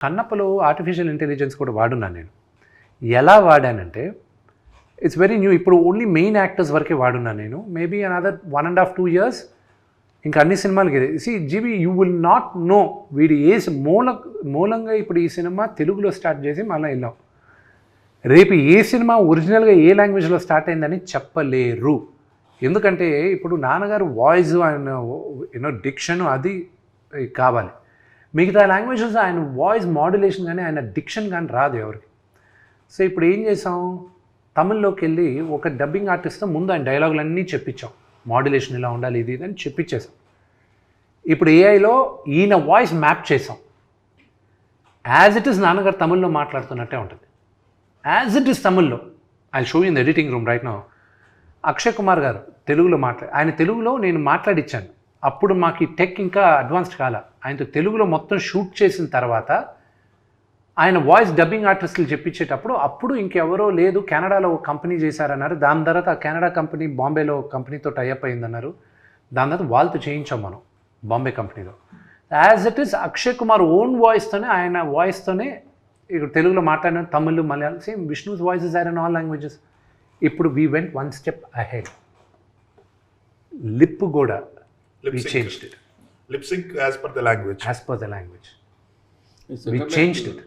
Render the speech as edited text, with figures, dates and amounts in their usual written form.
కన్నప్పలో artificial intelligence కూడా వాడున్నాను నేను. ఎలా వాడానంటే ఇట్స్ వెరీ న్యూ. ఇప్పుడు ఓన్లీ మెయిన్ యాక్టర్స్ వరకే వాడున్నాను నేను. మేబీ అనదర్ 1.5-2 years ఇంకా అన్ని సినిమాలకి జీబీ యూ విల్ నాట్ నో వీడి ఏ మూలంగా ఇప్పుడు ఈ సినిమా తెలుగులో స్టార్ట్ చేసి మళ్ళీ వెళ్ళాం. రేపు ఏ సినిమా ఒరిజినల్గా ఏ లాంగ్వేజ్లో స్టార్ట్ అయిందని చెప్పలేరు. ఎందుకంటే ఇప్పుడు నాన్నగారు వాయిస్ ఆయన డిక్షన్ అది కావాలి. మిగతా లాంగ్వేజెస్ ఆయన వాయిస్ మాడ్యులేషన్ కానీ ఆయన డిక్షన్ కానీ రాదు ఎవరికి. సో ఇప్పుడు ఏం చేసాం, తమిళ్లోకి వెళ్ళి ఒక డబ్బింగ్ ఆర్టిస్ట్తో ముందు ఆయన డైలాగులన్నీ చెప్పించాం, మాడ్యులేషన్ ఇలా ఉండాలి ఇది అని చెప్పించేసాం. ఇప్పుడు ఏఐలో ఈయన వాయిస్ మ్యాప్ చేసాం. యాజ్ ఇట్ ఈస్ నాన్నగారు తమిళ్లో మాట్లాడుతున్నట్టే ఉంటుంది. యాజ్ ఇట్ ఈస్ తమిళ్లో. I show in the editing room right now. Akshay Kumar గారు తెలుగులో ఆయన తెలుగులో నేను మాట్లాడిచ్చాను. అప్పుడు మాకు ఈ టెక్ ఇంకా అడ్వాన్స్డ్ కాల. ఆయనతో తెలుగులో మొత్తం షూట్ చేసిన తర్వాత ఆయన వాయిస్ డబ్బింగ్ ఆర్టిస్టులు చెప్పించేటప్పుడు అప్పుడు ఇంకెవరో లేదు, కెనడాలో ఒక కంపెనీ చేశారన్నారు. దాని తర్వాత ఆ కెనడా కంపెనీ బాంబేలో కంపెనీతో టైఅప్ అయిందన్నారు. దాని తర్వాత వాళ్ళతో చేయించాం మనం బాంబే కంపెనీలో. As it is Akshay Kumar own వాయిస్తోనే ఆయన వాయిస్తోనే ఇక్కడ తెలుగులో మాట్లాడిన Tamil, Malayalam same. Vishnu's voices are in all languages. ఇప్పుడు we went 1 step ahead. Lip కూడా we changed it. Lip sync as per the language. As per the language. We changed it.